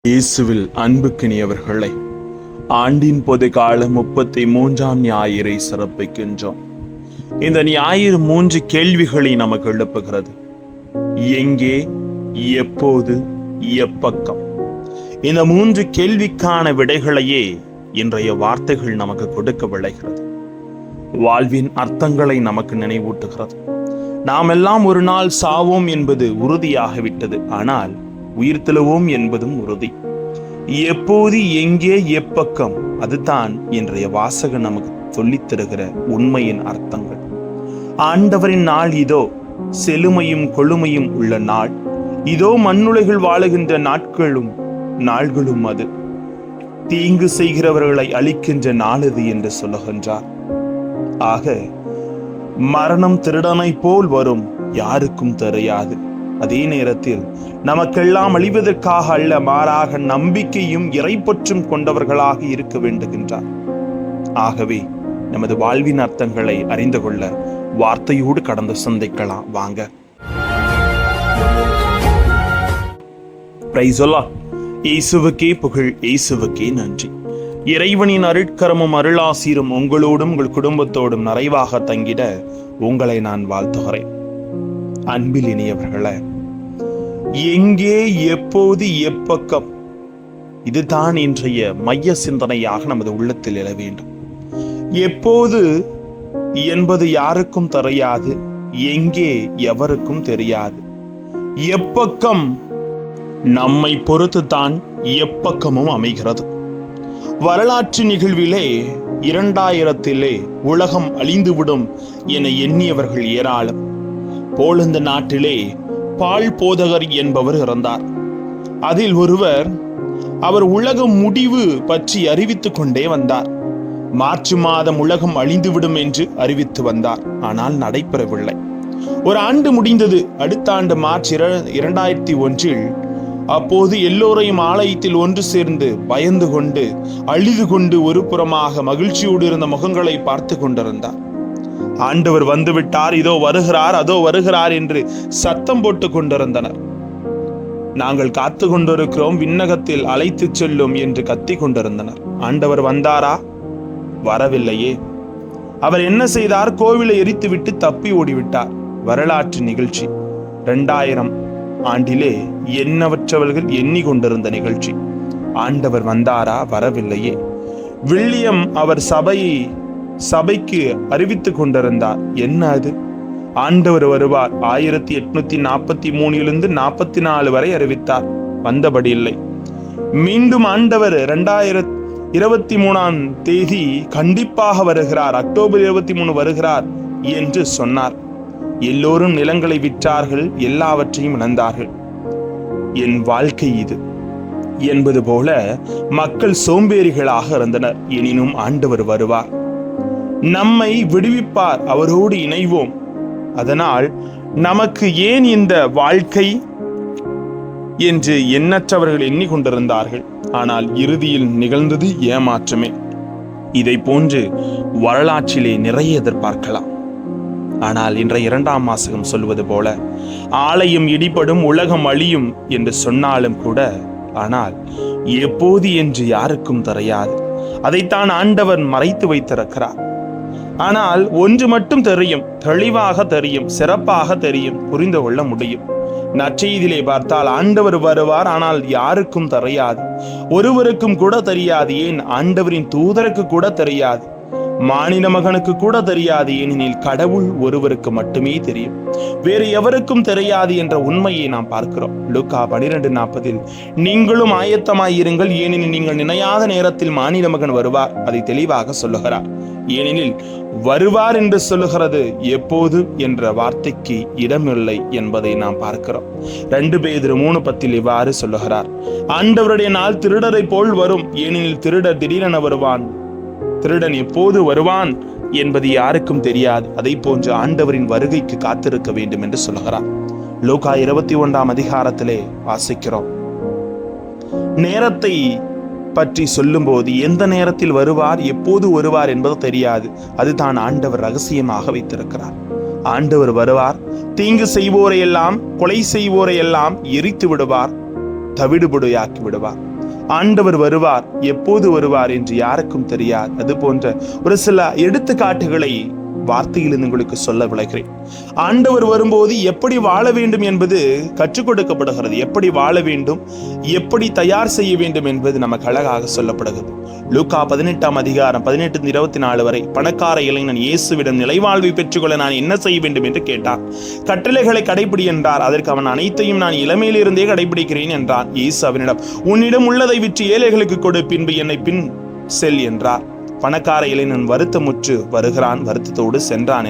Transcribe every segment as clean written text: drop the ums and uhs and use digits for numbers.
இயேசுவில் அன்புக்கினியவர்களை, ஆண்டின் பொதுகால 33ஆம் ஞாயிறை சிறப்பிக்கின்றோம். இந்த ஞாயிறு 3 கேள்விகளை நமக்கு எழுப்புகிறது. எங்கே, எப்போது, எப்பக்கம். இந்த 3 கேள்விக்கான விடைகளையே இன்றைய வார்த்தைகள் நமக்கு கொடுக்க விளைகிறது. வாழ்வின் அர்த்தங்களை நமக்கு நினைவூட்டுகிறது. நாம் எல்லாம் ஒரு நாள் சாவோம் என்பது உறுதியாகிவிட்டது. ஆனால் உயிர்த்தெழுவோம் என்பதும் உறுதி. எப்போது, எங்கே, எப்பக்கம், அதுதான் இன்றைய வாசகம் நமக்கு சொல்லித் தருகிற உண்மையின் அர்த்தங்கள். ஆண்டவரின் நாள் இதோ, செழுமையும் கொழுமையும் உள்ள நாள் இதோ, மண்ணுலகில் வாழுகின்ற நாள்களும் அது. தீங்கு செய்கிறவர்களை அழிக்கின்ற நாள் இது என்று சொல்லுகின்றார். ஆக மரணம் திருடனை போல் வரும், யாருக்கும் தெரியாது. அதே நேரத்தில் நமக்கெல்லாம் அழிவதற்காக அல்ல, மாறாக நம்பிக்கையும் இறைப்பற்றும் கொண்டவர்களாக இருக்க வேண்டுகின்றார். ஆகவே நமது வாழ்வின் அர்த்தங்களை அறிந்து கொள்ள வார்த்தையோடு கடந்து சிந்திக்கலாம். வாங்க. Praise the Lord. இயேசுவுக்கே புகழ், இயேசுவுக்கே நன்றி. இறைவனின் அருட்கரமும் அருளாசீரும் உங்களோடும் உங்கள் குடும்பத்தோடும் நிறைவாக தங்கிட உங்களை நான் வாழ்த்துகிறேன். அன்பில் இனியவர்களே, எங்கே, எப்போது, எப்பக்கம், இதுதான் இன்றைய மைய சிந்தனையாக நமது உள்ளத்தில் எழ வேண்டும். எப்போது என்பது யாருக்கும் தெரியாது, எங்கே எவருக்கும் தெரியாது. எப்பக்கம் நம்மை பொறுத்துத்தான் எப்பக்கமும் அமைகிறது. வரலாற்று நிகழ்விலே 2000 உலகம் அழிந்துவிடும் என எண்ணியவர்கள் ஏராளம். போலந்து நாட்டிலே பால் போதகர் என்பவர் இறந்தார். அதில் ஒருவர், அவர் உலகம் முடிவு பற்றி அறிவித்துக் கொண்டே வந்தார். மார்ச் மாதம் உலகம் அழிந்துவிடும் என்று அறிவித்து வந்தார். ஆனால் நடைபெறவில்லை. ஒரு ஆண்டு முடிந்தது. அடுத்த ஆண்டு மார்ச் 2001 அப்போது எல்லோரையும் ஆலயத்தில் ஒன்று சேர்ந்து பயந்து கொண்டு அழுது கொண்டு ஒரு புறமாக மகிழ்ச்சியோடு இருந்த முகங்களை பார்த்து கொண்டிருந்தார். ஆண்டவர் வந்துவிட்டார், இதோ வருகிறார், அதோ வருகிறார் என்று சத்தம் போட்டு கொண்டிருந்தனர். நாங்கள் காத்து கொண்டிருக்கிறோம், விண்ணகத்தில் அழைத்து செல்லும் என்று கத்தி கொண்டிருந்தனர். ஆண்டவர் வந்தாரா? வரவில்லையே. அவர் என்ன செய்தார்? கோவிலை எரித்துவிட்டு தப்பி ஓடிவிட்டார். வரலாற்று நிகழ்ச்சி. 2000 ஆண்டிலே எண்ணற்றவர்கள் எண்ணிக்கொண்டிருந்த நிகழ்ச்சி. ஆண்டவர் வந்தாரா? வரவில்லையே. வில்லியம் அவர் சபைக்கு அறிவித்துக் கொண்டிருந்தார். என்ன அது? ஆண்டவர் வருவார். 1843 44 வரை அறிவித்தார். வந்தபடி இல்லை. மீண்டும் ஆண்டவர் 2023 தேதி கண்டிப்பாக வருகிறார், அக்டோபர் 23 வருகிறார் என்று சொன்னார். எல்லோரும் நிலங்களை விற்றார்கள், எல்லாவற்றையும் இழந்தார்கள். என் வாழ்க்கை இது என்பது போல மக்கள் சோம்பேறிகளாக இருந்தனர். எனினும் ஆண்டவர் வருவார், நம்மை விடுவிப்பார், அவரோடு இணைவோம். அதனால் நமக்கு ஏன் இந்த வாழ்க்கை என்று எண்ணற்றவர்கள் எண்ணிக்கொண்டிருந்தார்கள். ஆனால் இறுதியில் நிகழ்ந்தது ஏமாற்றமே. இதை போன்று வரலாற்றிலே நிறைய எதிர்பார்க்கலாம். ஆனால் இன்றைய 2ஆம் வாசகம் சொல்வது போல, ஆலயம் இடிபடும், உலகம் அழியும் என்று சொன்னாலும் கூட, ஆனால் எப்போது என்று யாருக்கும் தெரியாது. அதைத்தான் ஆண்டவர் மறைத்து வைத்திருக்கிறார். ஆனால் ஒன்று மட்டும் தெரியும், தெளிவாக தெரியும், சிறப்பாக தெரியும், புரிந்து கொள்ள முடியும். நற்செய்தியிலே பார்த்தால் ஆண்டவர் வருவார், ஆனால் யாருக்கும் தெரியாது, ஒருவருக்கும் கூட தெரியாது. ஏன், ஆண்டவரின் தூதருக்கு கூட தெரியாது, மானிட மகனுக்கு கூட தெரியாது. ஏனெனில் கடவுள் ஒருவருக்கு மட்டுமே தெரியும், வேறு எவருக்கும் தெரியாது என்ற உண்மையை நாம் பார்க்கிறோம். லூக்கா 12:40 நீங்களும் ஆயத்தமாயிருங்கள், ஏனெனில் நீங்கள் நினையாத நேரத்தில் மானிட மகன் வருவார். அதை தெளிவாக சொல்லுகிறார். ஏனெனில் வருவார் என்று சொல்லுகிறது, எப்போது என்ற வார்த்தைக்கு இடமில்லை என்பதை நாம் பார்க்கிறோம். 2 பேதுரு 3:10 இவ்வாறு சொல்லுகிறார், ஆண்டவருடைய நாள் திருடரை போல் வரும், ஏனெனில் திருடர் திடீரென வருவான், திருடன் எப்போது வருவான் என்பது யாருக்கும் தெரியாது. அதை போன்று ஆண்டவரின் வருகைக்கு காத்திருக்க வேண்டும் என்று சொல்லுகிறார். லூக்கா 21ஆம் அதிகாரத்திலே வாசிக்கிறோம். நேரத்தை பற்றி சொல்லும் போது எந்த நேரத்தில் வருவார், எப்போது வருவார் என்பது தெரியாது. அதுதான் ஆண்டவர் ரகசியமாக வைத்திருக்கிறார். ஆண்டவர் வருவார், தீங்கு செய்வோரையெல்லாம், கொலை செய்வோரையெல்லாம் எரித்து விடுவார், தவிடுபொடியாக்கி விடுவார். ஆண்டவர் வருவார், எப்போது வருவார் என்று யாருக்கும் தெரியாது. அது போன்ற ஒரு சில எடுத்துக்காட்டுகளை வார்த்தையில் உங்களுக்கு சொல்ல விளைகிறேன். ஆண்டவர் வரும்போது எப்படி வாழ வேண்டும் என்பது கற்றுக் கொடுக்கப்படுகிறது. எப்படி வாழ வேண்டும், எப்படி தயார் செய்ய வேண்டும் என்பது நமக்கு அழகாக சொல்லப்படுகிறது. லூக்கா 18ஆம் அதிகாரம் 18-24 வரை பணக்கார இளைஞன் இயேசுவிடம் நிலைவாழ்வை பெற்றுக்கொள்ள நான் என்ன செய்ய வேண்டும் என்று கேட்டான். கட்டளைகளை கடைபிடி என்றார். அதற்கு அவன் அனைத்தையும் நான் இளமையிலிருந்தே கடைபிடிக்கிறேன் என்றான். இயேசு அவனிடம் உன்னிடம் உள்ளதை விற்று ஏழைகளுக்கு கொடு, பின்பு என்னை பின் செல் என்றார். பணக்கார இளைஞன் வருத்தமுற்று வருகிறான், வருத்தத்தோடு சென்றான்.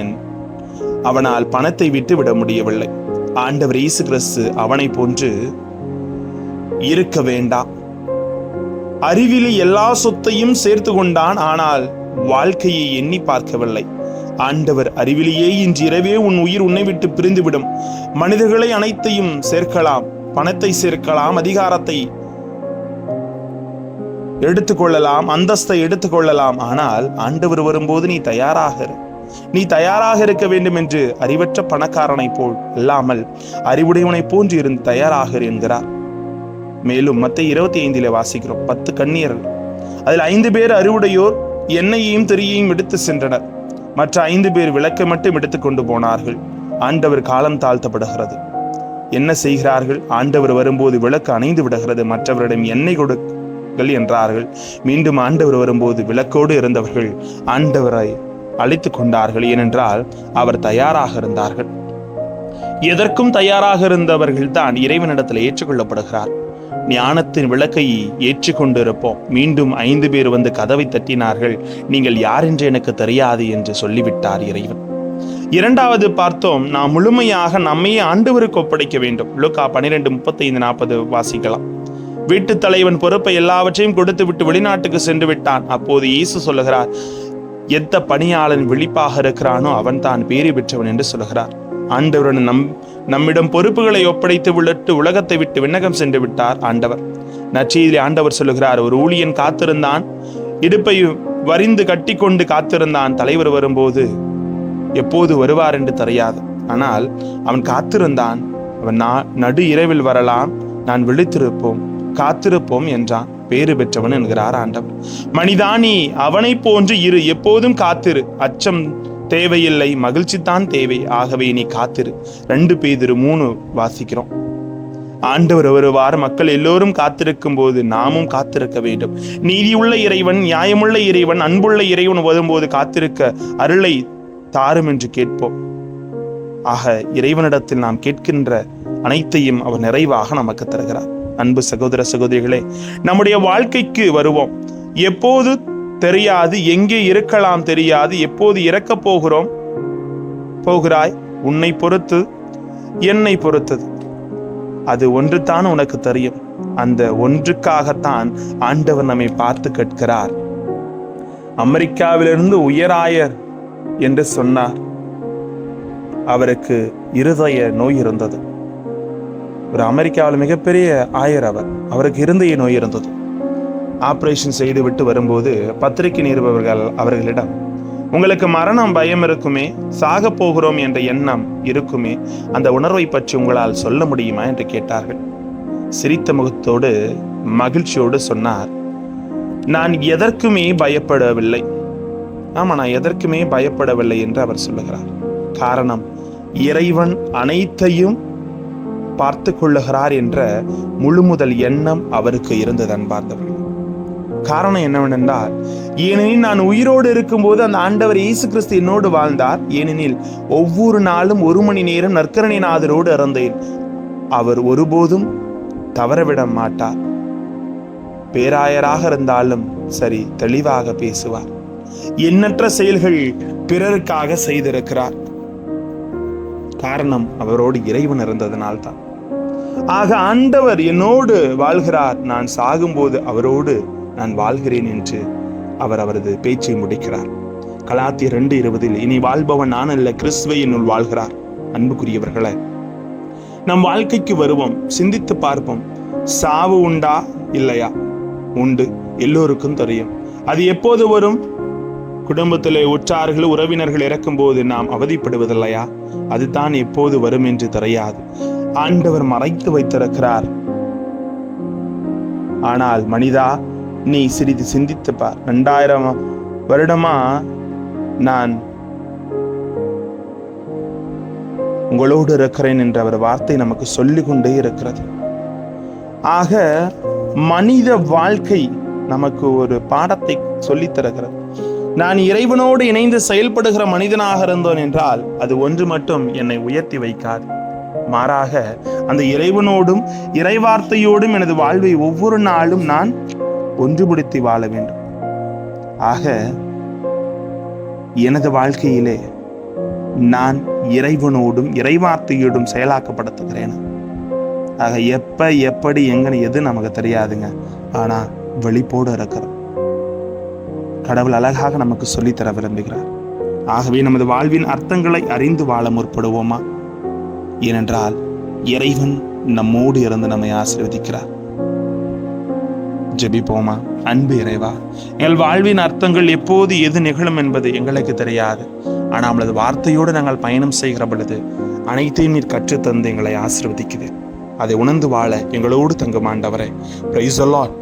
அவனால் பணத்தை விட்டு விட முடியவில்லை. ஆண்டவர் இயேசு கிறிஸ்து அவனை போன்று இருக்க வேண்டாம். அறிவிலி எல்லா சொத்தையும் சேர்த்து கொண்டான், ஆனால் வாழ்க்கையை எண்ணி பார்க்கவில்லை. ஆண்டவர் அறிவிலியே, இன்று இரவே உன் உயிர் உன்னை விட்டு பிரிந்துவிடும். மனிதர்களை அனைத்தையும் சேர்க்கலாம், பணத்தை சேர்க்கலாம், அதிகாரத்தை எடுத்துக்கொள்ளலாம், அந்தஸ்தை எடுத்துக்கொள்ளலாம். ஆனால் ஆண்டவர் வரும்போது நீ தயாராக இருக்க வேண்டும் என்று அறிவற்ற பணக்காரனை போல் இல்லாமல் அறிவுடையவனை போன்று இருந்து தயாராக என்கிறார். மேலும் மத்தேயு 25 வாசிக்கிறோம், 10 கன்னியர்கள், அதில் 5 பேர் அறிவுடையோர் எண்ணெயையும் திரியையும் எடுத்து சென்றனர். மற்ற 5 பேர் விளக்கை மட்டும் எடுத்துக் கொண்டு போனார்கள். ஆண்டவர் காலம் தாழ்த்தப்படுகிறது. என்ன செய்கிறார்கள்? ஆண்டவர் வரும்போது விளக்கு அணைந்து விடுகிறது. மற்றவரிடம் எண்ணெய் என்றார்கள். மீண்டும் ஆண்டவர் வரும்போது விளக்கோடு இருந்தவர்கள் ஆண்டவரை அழைத்துக் கொண்டார்கள். ஏனென்றால் அவர் தயாராக இருந்தார்கள். எதற்கும் தயாராக இருந்தவர்கள் தான் இறைவனிடத்தில் ஏற்றுக்கொள்ளப்படுகிறார். ஞானத்தின் விளக்கை ஏற்றுக்கொண்டிருப்போம். மீண்டும் 5 பேர் வந்து கதவை தட்டினார்கள். நீங்கள் யார் என்று எனக்கு தெரியாது என்று சொல்லிவிட்டார் இறைவன். இரண்டாவது பார்த்தோம், நாம் முழுமையாக நம்மையே ஆண்டவருக்கு ஒப்படைக்க வேண்டும். லூக்கா 12:35-40 வாசிக்கலாம். வீட்டு தலைவன் பொறுப்பை எல்லாவற்றையும் கொடுத்து விட்டு வெளிநாட்டுக்கு சென்று விட்டான். அப்போது இயேசு சொல்லுகிறார், எந்த பணியாளன் விழிப்பாக இருக்கிறானோ அவன் தான் பேறு பெற்றவன் என்று சொல்லுகிறார். ஆண்டவருடன் நம்மிடம் பொறுப்புகளை ஒப்படைத்து விட்டு உலகத்தை விட்டு விண்ணகம் சென்று விட்டார் ஆண்டவர். நற்செய்தியிலே ஆண்டவர் சொல்லுகிறார், ஒரு ஊழியன் காத்திருந்தான், இடுப்பை வரிந்து கட்டி கொண்டு காத்திருந்தான். தலைவர் வரும்போது எப்போது வருவார் என்று தெரியாது. ஆனால் அவன் காத்திருந்தான். அவன் நடு இரவில் வரலாம், நான் விழித்திருப்போம், காத்திருப்போம் என்றான். பேறு பெற்றவன் என்கிறார் ஆண்டவர். மனிதானி அவனை போன்று இரு, எப்போதும் காத்திரு. அச்சம் தேவையில்லை, மகிழ்ச்சி தான் தேவை. ஆகவே நீ காத்திரு. 2 பேதுரு 3 வாசிக்கிறோம். ஆண்டவர் வருவார். மக்கள் எல்லோரும் காத்திருக்கும் போது நாமும் காத்திருக்க வேண்டும். நீதியுள்ள இறைவன், நியாயமுள்ள இறைவன், அன்புள்ள இறைவன் வரும்போது காத்திருக்க அருளை தாரும் என்று கேட்போம். ஆக இறைவனிடத்தில் நாம் கேட்கின்ற அனைத்தையும் அவர் நிறைவாக நமக்கு தருகிறார். அன்பு சகோதர சகோதரிகளே, நம்முடைய வாழ்க்கைக்கு வருவோம். எப்போது தெரியாது, எங்கே இருக்கலாம் தெரியாது, எப்போது இறக்கப் போகிறாய், உன்னை பொறுத்து, என்னை பொறுத்தது. அது ஒன்று தான் உனக்கு தெரியும். அந்த ஒன்றுக்காகத்தான் ஆண்டவர் நம்மை பார்த்து கேட்கிறார். அமெரிக்காவிலிருந்து உயராயர் என்று சொன்னார். அவருக்கு இருதய நோய் இருந்தது. ஒரு அமெரிக்காவில் மிகப்பெரிய ஆயர் அவருக்கு இருதய நோய் இருந்தது. ஆபரேஷன் செய்து விட்டு வரும்போது பத்திரிகை நிருபர்கள் அவர்களிடம், உங்களுக்கு மரணம் பயம் இருக்குமே, சாக போகிறோம் என்ற எண்ணம் இருக்குமே, அந்த உணர்வை பற்றி உங்களால் சொல்ல முடியுமா என்று கேட்டார்கள். சிரித்த முகத்தோடு மகிழ்ச்சியோடு சொன்னார், நான் எதற்குமே பயப்படவில்லை. ஆமா, நான் எதற்குமே பயப்படவில்லை என்று அவர் சொல்லுகிறார். காரணம், இறைவன் அனைத்தையும் பார்த்து கொள்ளுகிறார் என்ற முழுமுதல் எண்ணம் அவருக்கு இருந்தது. அன்பார்ந்தவர்கள், காரணம் என்னவென்றால், ஏனெனில் நான் உயிரோடு இருக்கும்போது அந்த ஆண்டவர் இயேசு கிறிஸ்து என்னோடு வாழ்ந்தார். ஏனெனில் ஒவ்வொரு நாளும் 1 மணி நேரம் நற்கருணைநாதரோடு இருந்தேன். அவர் ஒருபோதும் தவறவிட மாட்டார். பேராயராக இருந்தாலும் சரி, தெளிவாக பேசுவார். எண்ணற்ற செயல்கள் பிறருக்காக செய்திருக்கிறார். காரணம், அவரோடு இறைவன் இருந்ததனால்தான். ஆக ஆண்டவர் என்னோடு வாழ்கிறார், நான் சாகும்போது அவரோடு நான் வாழ்கிறேன் என்று அவர் அவரது பேச்சை முடிக்கிறார். கலாத்தியர் 2:20, இனி வாழ்பவன் நான் அல்ல, கிறிஸ்துவே என்னுள் வாழ்கிறார். அன்புக்குரியவர்களே, நம் வாழ்க்கைக்கு வருவோம், சிந்தித்து பார்ப்போம். சாவு உண்டா இல்லையா? உண்டு, எல்லோருக்கும் தெரியும். அது எப்போது வரும்? குடும்பத்திலே உற்றார்கள் உறவினர்கள் இறக்கும் போது நாம் அவதிப்படுவதில்லையா? அதுதான் எப்போது வரும் என்று தெரியாது. ஆண்டவர் மறைத்து வைத்திருக்கிறார். ஆனால் மனிதா, நீ சிறிது சிந்தித்து பார். 2000 வருடமா நான் உங்களோடு இருக்கிறேன் என்ற ஒரு வார்த்தை நமக்கு சொல்லிக் கொண்டே இருக்கிறது. ஆக மனித வாழ்க்கை நமக்கு ஒரு பாடத்தை சொல்லித் தருகிறது. நான் இறைவனோடு இணைந்து செயல்படுகிற மனிதனாக இருந்தோன் என்றால் அது ஒன்று மட்டும் என்னை உயர்த்தி வைக்காது. மாறாக அந்த இறைவனோடும் இறைவார்த்தையோடும் எனது வாழ்வை ஒவ்வொரு நாளும் நான் ஒன்றுபடுத்தி வாழ வேண்டும். ஆக எனது வாழ்க்கையிலே நான் இறைவனோடும் இறைவார்த்தையோடும் செயலாக்கப்படுத்துகிறேன். ஆக எப்ப எப்படி எங்கன்னு எது நமக்கு தெரியாதுங்க. ஆனா வெளிப்போடு இருக்கிறோம். கடவுள் அழகாக நமக்கு சொல்லித்தர விரும்புகிறார். ஆகவே நமது வாழ்வின் அர்த்தங்களை அறிந்து வாழ முற்படுவோமா? ஏனென்றால் இறைவன் நம்மோடு இருந்து நம்மை ஆசீர்வதிக்கிறார். ஜெபிப்போமா? அன்பு இறைவா, எங்கள் வாழ்வின் அர்த்தங்கள் எப்போது எது நிகழும் என்பது எங்களுக்கு தெரியாது. ஆனால் நம்மளது வார்த்தையோடு நாங்கள் பயணம் செய்கிற பொழுது அனைத்தையும் நீர் கற்றுத்தந்து எங்களை ஆசீர்வதிக்குது. அதை உணர்ந்து வாழ எங்களோடு தங்கும் ஆண்டவரே. Praise the Lord.